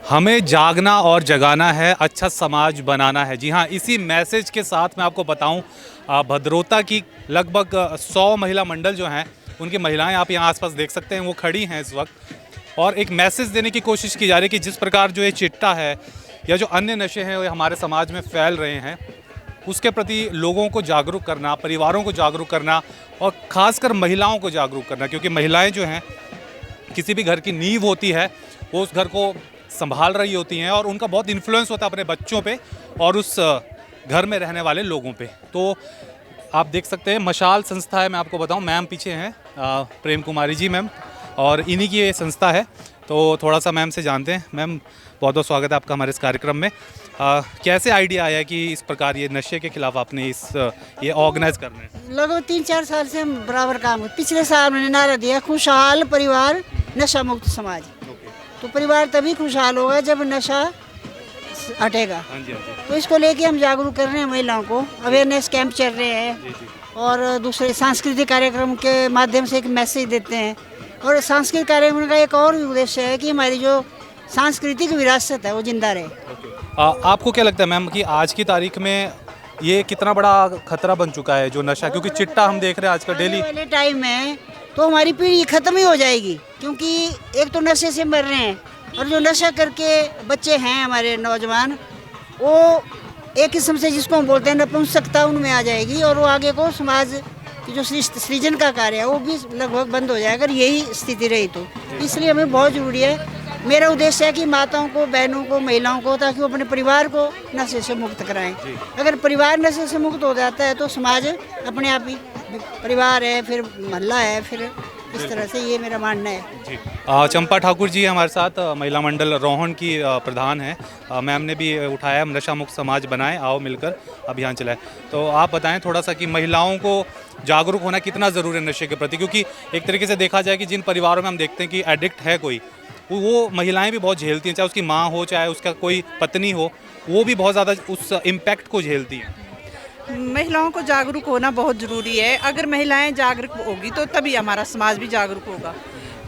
हमें जागना और जगाना है, अच्छा समाज बनाना है। जी हाँ, इसी मैसेज के साथ मैं आपको बताऊं, भद्रोता की लगभग 100 महिला मंडल जो हैं, उनकी महिलाएं आप यहाँ आसपास देख सकते हैं, वो खड़ी हैं इस वक्त और एक मैसेज देने की कोशिश की जा रही है कि जिस प्रकार जो ये चिट्टा है या जो अन्य नशे हैं वो हमारे समाज में फैल रहे हैं, उसके प्रति लोगों को जागरूक करना, परिवारों को जागरूक करना और ख़ासकर महिलाओं को जागरूक करना, क्योंकि महिलाएं जो हैं किसी भी घर की नींव होती है, वो उस घर को संभाल रही होती हैं और उनका बहुत इन्फ्लुएंस होता है अपने बच्चों पे और उस घर में रहने वाले लोगों पे। तो आप देख सकते हैं मशाल संस्था है, मैं आपको बताऊं, मैम पीछे हैं प्रेम कुमारी जी मैम, और इन्हीं की ये संस्था है। तो थोड़ा सा मैम से जानते हैं। मैम, बहुत बहुत स्वागत है आपका हमारे इस कार्यक्रम में। कैसे आइडिया आया कि इस प्रकार ये नशे के खिलाफ आपने ये ऑर्गेनाइज करना है? लगभग 3-4 साल से हम बराबर काम करते। पिछले साल मैंने नारा दिया, खुशहाल परिवार नशा मुक्त समाज। तो परिवार तभी खुशहाल होगा जब नशा हटेगा। हाँ जी, हाँ जी। तो इसको लेके हम जागरूक कर रहे हैं महिलाओं को, अवेयरनेस कैंप चल रहे हैं जी जी। और दूसरे सांस्कृतिक कार्यक्रम के माध्यम से एक मैसेज देते हैं। और सांस्कृतिक कार्यक्रम का एक और भी उद्देश्य है कि हमारी जो सांस्कृतिक विरासत है वो जिंदा रहे। आपको क्या लगता है मैम कि आज की तारीख में ये कितना बड़ा खतरा बन चुका है जो नशा, क्योंकि चिट्टा हम देख रहे हैं आजकल डेली। आने वाले टाइम में तो हमारी पीढ़ी खत्म ही हो जाएगी, क्योंकि एक तो नशे से मर रहे हैं और जो नशा करके बच्चे हैं हमारे नौजवान, वो एक किस्म से जिसको हम बोलते हैं नपुंसकता उनमें आ जाएगी और वो आगे को समाज की जो सृजन का कार्य है वो भी लगभग बंद हो जाएगा अगर यही स्थिति रही तो। इसलिए हमें बहुत ज़रूरी है, मेरा उद्देश्य है कि माताओं को, बहनों को, महिलाओं को, ताकि वो अपने परिवार को नशे से मुक्त कराएं। अगर परिवार नशे से मुक्त हो जाता है तो समाज अपने आप ही, परिवार है फिर मोहल्ला है, फिर इस तरह से ये मेरा मानना है। जी। चंपा ठाकुर जी हमारे साथ, महिला मंडल रोहन की प्रधान है। मैम ने भी उठाया नशा मुक्त समाज बनाएं, आओ मिलकर अभियान चलाएं। तो आप बताएं थोड़ा सा कि महिलाओं को जागरूक होना कितना ज़रूरी है नशे के प्रति, क्योंकि एक तरीके से देखा जाए कि जिन परिवारों में हम देखते हैं कि एडिक्ट है कोई, वो महिलाएं भी बहुत झेलती हैं, चाहे उसकी माँ हो चाहे उसका कोई पत्नी हो, वो भी बहुत ज़्यादा उस इम्पैक्ट को झेलती हैं। महिलाओं को जागरूक होना बहुत ज़रूरी है। अगर महिलाएं जागरूक होगी तो तभी हमारा समाज भी जागरूक होगा,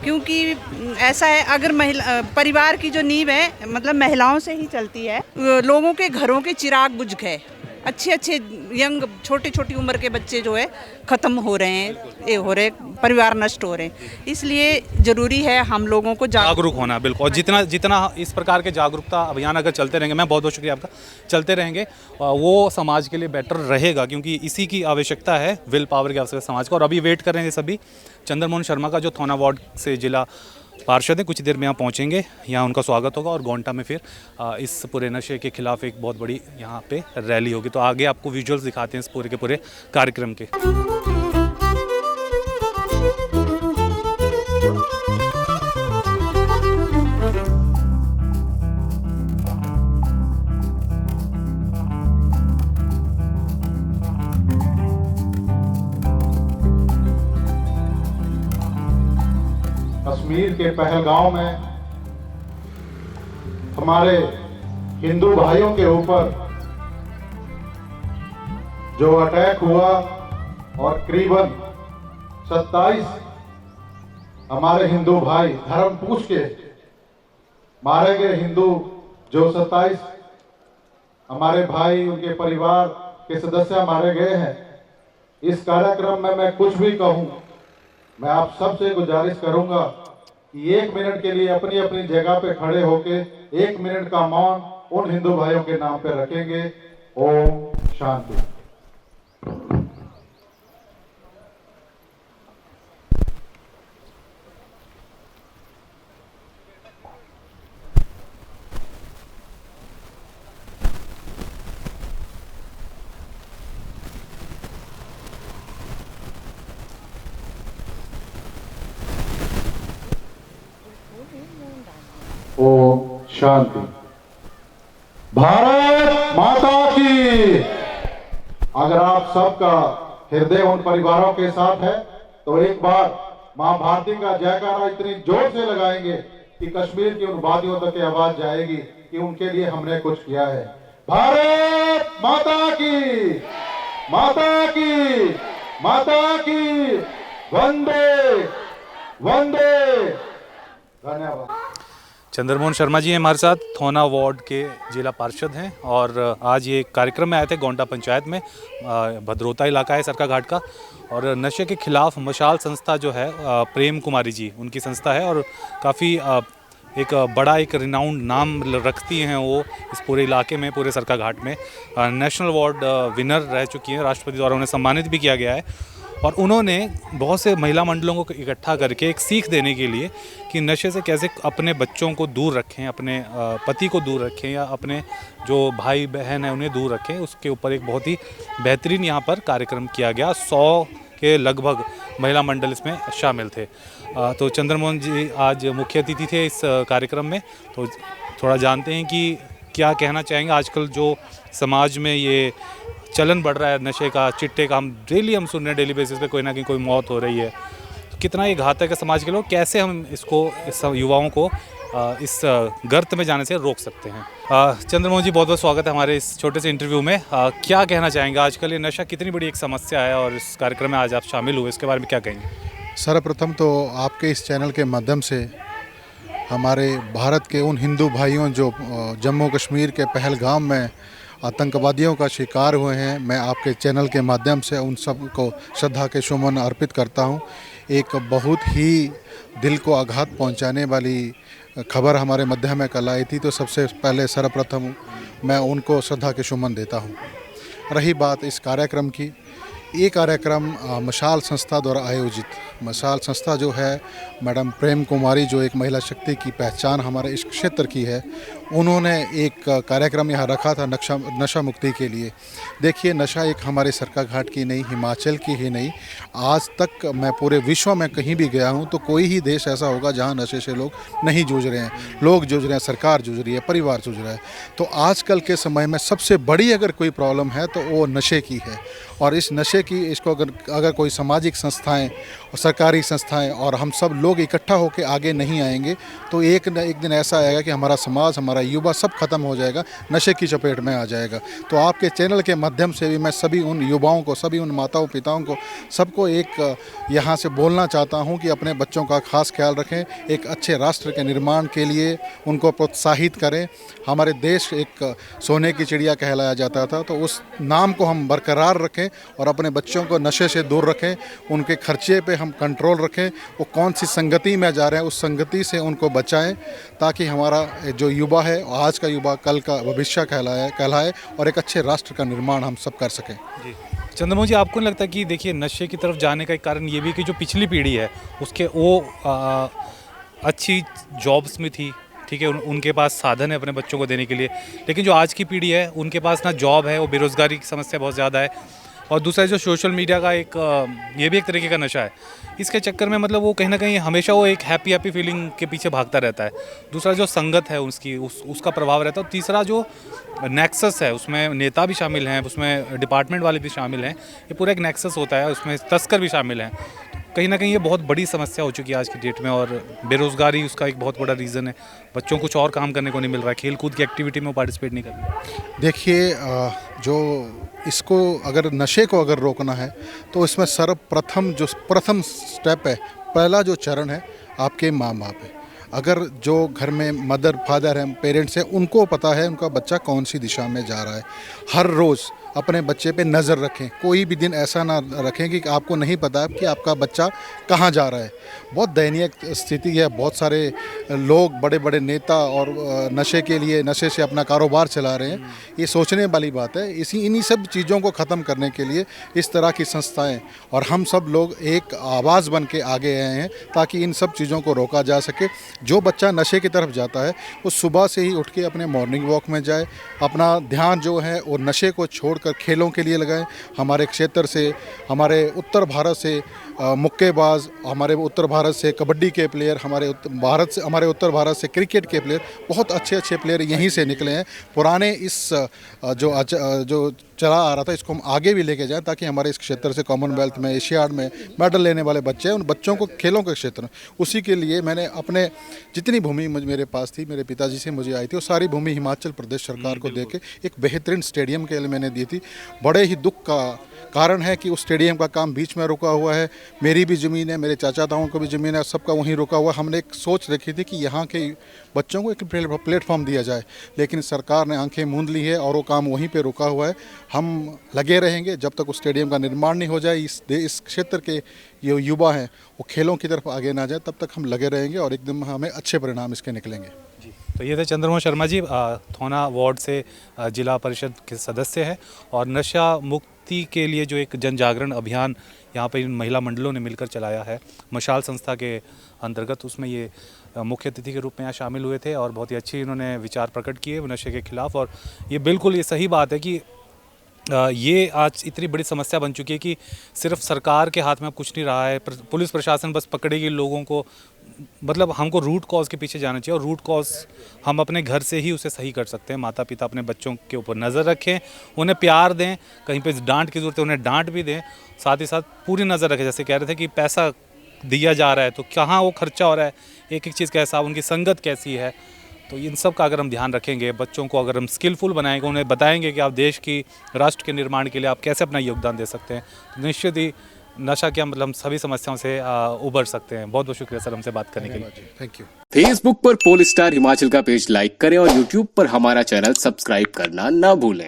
क्योंकि ऐसा है, अगर महिला परिवार की जो नींव है मतलब महिलाओं से ही चलती है। लोगों के घरों के चिराग बुझ गए, अच्छे अच्छे यंग छोटी छोटी उम्र के बच्चे जो है ख़त्म हो रहे हैं, ये हो रहे, परिवार नष्ट हो रहे हैं। इसलिए ज़रूरी है हम लोगों को जागरूक होना। बिल्कुल। और जितना जितना इस प्रकार के जागरूकता अभियान अगर चलते रहेंगे, मैं बहुत बहुत शुक्रिया आपका, चलते रहेंगे, वो समाज के लिए बेटर रहेगा, क्योंकि इसी की आवश्यकता है, विल पावर की आवश्यकता समाज को। और अभी वेट कर रहे हैं सभी चंद्र मोहन शर्मा का, जो थोना वार्ड से जिला पार्षद है, कुछ देर में यहाँ पहुँचेंगे, यहाँ उनका स्वागत होगा और गोंटा में फिर इस पूरे नशे के खिलाफ एक बहुत बड़ी यहाँ पे रैली होगी। तो आगे आपको विजुअल्स दिखाते हैं इस पूरे के पूरे कार्यक्रम के। कश्मीर के पहलगांव में हमारे हिंदू भाइयों के ऊपर जो अटैक हुआ और करीबन 27 हमारे हिंदू भाई धर्म पूछ के मारे गए। हिंदू जो 27 हमारे भाई, उनके परिवार के सदस्य मारे गए हैं। इस कार्यक्रम में मैं कुछ भी कहूं, मैं आप सबसे गुजारिश करूंगा कि 1 मिनट के लिए अपनी अपनी जगह पे खड़े होके 1 मिनट का मौन उन हिंदू भाइयों के नाम पे रखेंगे। ओम शांति। ओम शांति। भारत माता की। अगर आप सबका हृदय उन परिवारों के साथ है तो एक बार मां भारती का जयकारा इतनी जोर से लगाएंगे कि कश्मीर की उन वादियों तक आवाज जाएगी कि उनके लिए हमने कुछ किया है। भारत माता की, माता की, माता की, वंदे वंदे। धन्यवाद। चंद्रमोहन शर्मा जी हैं हमारे साथ, थोना वार्ड के जिला पार्षद हैं और आज ये कार्यक्रम में आए थे गोंडा पंचायत में। भद्रोता इलाका है सरका घाट का और नशे के खिलाफ मशाल संस्था जो है प्रेम कुमारी जी उनकी संस्था है और काफ़ी एक बड़ा एक रिनाउंड नाम रखती हैं वो इस पूरे इलाके में, पूरे सरका घाट में। नेशनल अवार्ड विनर रह चुकी हैं, राष्ट्रपति द्वारा उन्हें सम्मानित भी किया गया है और उन्होंने बहुत से महिला मंडलों को इकट्ठा करके एक सीख देने के लिए कि नशे से कैसे अपने बच्चों को दूर रखें, अपने पति को दूर रखें या अपने जो भाई बहन हैं उन्हें दूर रखें, उसके ऊपर एक बहुत ही बेहतरीन यहाँ पर कार्यक्रम किया गया। 100 के लगभग महिला मंडल इसमें शामिल थे। तो चंद्रमोहन जी आज मुख्य अतिथि थे इस कार्यक्रम में, तो थोड़ा जानते हैं कि क्या कहना चाहेंगे। आजकल जो समाज में ये चलन बढ़ रहा है नशे का, चिट्टे का, हम सुन रहे हैं डेली बेसिस पे कोई ना कोई मौत हो रही है, तो कितना ये घातक है समाज के लोग, कैसे हम इसको इस युवाओं को इस गर्त में जाने से रोक सकते हैं। चंद्रमोहन जी बहुत बहुत स्वागत है हमारे इस छोटे से इंटरव्यू में। क्या कहना चाहेंगे, आजकल ये नशा कितनी बड़ी एक समस्या है और इस कार्यक्रम में आज आप शामिल हुए, इसके बारे में क्या कहेंगे? सर्वप्रथम तो आपके इस चैनल के माध्यम से हमारे भारत के उन हिंदू भाइयों जो जम्मू कश्मीर के पहलगाम में आतंकवादियों का शिकार हुए हैं, मैं आपके चैनल के माध्यम से उन सब को श्रद्धा के सुमन अर्पित करता हूं। एक बहुत ही दिल को आघात पहुंचाने वाली खबर हमारे मध्य में कल आई थी, तो सबसे पहले सर्वप्रथम मैं उनको श्रद्धा के सुमन देता हूं। रही बात इस कार्यक्रम की, ये कार्यक्रम मशाल संस्था द्वारा आयोजित, मशाल संस्था जो है मैडम प्रेम कुमारी जो एक महिला शक्ति की पहचान हमारे इस क्षेत्र की है, उन्होंने एक कार्यक्रम यहाँ रखा था नशा मुक्ति के लिए। देखिए, नशा एक हमारे सरका घाट की नहीं, हिमाचल की ही नहीं, आज तक मैं पूरे विश्व में कहीं भी गया हूँ तो कोई ही देश ऐसा होगा जहाँ नशे से लोग नहीं जूझ रहे हैं। लोग जूझ रहे हैं, सरकार जूझ रही है, परिवार जूझ रहा है। तो आजकल के समय में सबसे बड़ी अगर कोई प्रॉब्लम है तो वो नशे की है और इस नशे की इसको अगर कोई सामाजिक संस्थाएं और सरकारी संस्थाएं और हम सब लोग इकट्ठा होकर आगे नहीं आएंगे तो एक दिन ऐसा आएगा कि हमारा समाज, हमारा युवा सब खत्म हो जाएगा, नशे की चपेट में आ जाएगा। तो आपके चैनल के माध्यम से भी मैं सभी उन युवाओं को, सभी उन माताओं पिताओं को, सबको एक यहाँ से बोलना चाहता हूँ कि अपने बच्चों का खास ख्याल रखें, एक अच्छे राष्ट्र के निर्माण के लिए उनको प्रोत्साहित करें। हमारे देश एक सोने की चिड़िया कहलाया जाता था, तो उस नाम को हम बरकरार रखें और अपने बच्चों को नशे से दूर रखें, उनके खर्चे पे हम कंट्रोल रखें। वो कौन सी संगति में जा रहे हैं उस संगति से उनको बचाएं, ताकि हमारा जो युवा है, आज का युवा कल का भविष्य कहलाए और एक अच्छे राष्ट्र का निर्माण हम सब कर सकें। जी चंद्रमोहन जी, आपको नहीं लगता कि देखिए नशे की तरफ जाने का एक कारण ये भी कि जो पिछली पीढ़ी है उसके वो अच्छी जॉब्स में थी, ठीक है, उनके पास साधन है अपने बच्चों को देने के लिए, लेकिन जो आज की पीढ़ी है उनके पास ना जॉब है, वो बेरोज़गारी की समस्या बहुत ज़्यादा है और दूसरा जो सोशल मीडिया का एक ये भी एक तरीके का नशा है। इसके चक्कर में मतलब वो कहीं ना कहीं हमेशा वो एक हैप्पी फीलिंग के पीछे भागता रहता है। दूसरा जो संगत है उसकी उसका प्रभाव रहता है और तीसरा जो नेक्सस है उसमें नेता भी शामिल हैं, उसमें डिपार्टमेंट वाले भी शामिल हैं, ये पूरा एक नेक्सस होता है, उसमें तस्कर भी शामिल हैं। कहीं ना कहीं ये बहुत बड़ी समस्या हो चुकी है आज की डेट में और बेरोज़गारी उसका एक बहुत बड़ा रीज़न है। बच्चों को कुछ और काम करने को नहीं मिल रहा है, खेल कूद की एक्टिविटी में वो पार्टिसिपेट नहीं कर रहे। देखिए, जो इसको अगर नशे को अगर रोकना है तो इसमें सर्वप्रथम जो प्रथम स्टेप है, पहला जो चरण है आपके माँ बाप है। अगर जो घर में मदर फादर हैं, पेरेंट्स हैं, उनको पता है उनका बच्चा कौन सी दिशा में जा रहा है, हर रोज़ अपने बच्चे पे नज़र रखें। कोई भी दिन ऐसा ना रखें कि आपको नहीं पता कि आपका बच्चा कहाँ जा रहा है। बहुत दयनीय स्थिति है, बहुत सारे लोग, बड़े बड़े नेता और नशे के लिए, नशे से अपना कारोबार चला रहे हैं। ये सोचने वाली बात है। इन्हीं सब चीज़ों को ख़त्म करने के लिए इस तरह की संस्थाएं और हम सब लोग एक आवाज़ बन के आगे आए हैं ताकि इन सब चीज़ों को रोका जा सके। जो बच्चा नशे की तरफ जाता है वो सुबह से ही उठ के अपने मॉर्निंग वॉक में जाए, अपना ध्यान जो है वो नशे को छोड़ खेलों के लिए लगाएं। हमारे क्षेत्र से, हमारे उत्तर भारत से मुक्केबाज, हमारे उत्तर भारत से कबड्डी के प्लेयर, हमारे उत्तर भारत से क्रिकेट के प्लेयर, बहुत अच्छे प्लेयर यहीं से निकले हैं। पुराने इस जो चला आ रहा था इसको हम आगे भी लेके जाएं ताकि हमारे इस क्षेत्र से कॉमनवेल्थ में, एशियाड में मेडल लेने वाले बच्चे हैं, उन बच्चों को खेलों के क्षेत्र में, उसी के लिए मैंने अपने जितनी भूमि मेरे पास थी, मेरे पिताजी से मुझे आई थी, वो सारी भूमि हिमाचल प्रदेश सरकार को देके एक बेहतरीन स्टेडियम के लिए मैंने दी थी। बड़े ही दुख का कारण है कि उस स्टेडियम का काम बीच में रुका हुआ है। मेरी भी ज़मीन है, मेरे चाचा ताऊ को भी ज़मीन है, सबका वहीं रुका हुआ। हमने एक सोच रखी थी कि यहाँ के बच्चों को एक प्लेटफॉर्म दिया जाए, लेकिन सरकार ने आंखें मूंद ली है और वो काम वहीं पे रुका हुआ है। हम लगे रहेंगे जब तक उस स्टेडियम का निर्माण नहीं हो जाए, इस क्षेत्र के जो युवा हैं वो खेलों की तरफ आगे ना जाए, तब तक हम लगे रहेंगे और एकदम हमें अच्छे परिणाम इसके निकलेंगे। तो ये थे चंद्रमोहन शर्मा जी, थोना वार्ड से जिला परिषद के सदस्य हैं और नशा मुक्ति के लिए जो एक जन जागरण अभियान यहाँ पर इन महिला मंडलों ने मिलकर चलाया है मशाल संस्था के अंतर्गत, उसमें ये मुख्य अतिथि के रूप में यहाँ शामिल हुए थे और बहुत ही अच्छी इन्होंने विचार प्रकट किए नशे के खिलाफ। और ये बिल्कुल ये सही बात है कि ये आज इतनी बड़ी समस्या बन चुकी है कि सिर्फ सरकार के हाथ में अब कुछ नहीं रहा है, पुलिस प्रशासन बस पकड़ेगी लोगों को। मतलब हमको रूट कॉज के पीछे जाना चाहिए और रूट कॉज हम अपने घर से ही उसे सही कर सकते हैं। माता पिता अपने बच्चों के ऊपर नज़र रखें, उन्हें प्यार दें, कहीं पे डांट की ज़रूरत है उन्हें डांट भी दें, साथ ही साथ पूरी नज़र रखें। जैसे कह रहे थे कि पैसा दिया जा रहा है तो कहाँ वो खर्चा हो रहा है, एक एक चीज़ का हिसाब, उनकी संगत कैसी है, तो इन सब का अगर हम ध्यान रखेंगे, बच्चों को अगर हम स्किलफुल बनाएंगे, उन्हें बताएंगे कि आप देश की राष्ट्र के निर्माण के लिए आप कैसे अपना योगदान दे सकते हैं, तो निश्चित ही नशा के मतलब सभी समस्याओं से उबर सकते हैं। बहुत बहुत शुक्रिया सर हमसे बात करने के लिए। Thank you. फेसबुक पर पोल स्टार हिमाचल का पेज लाइक करें और यूट्यूब पर हमारा चैनल सब्सक्राइब करना ना भूलें।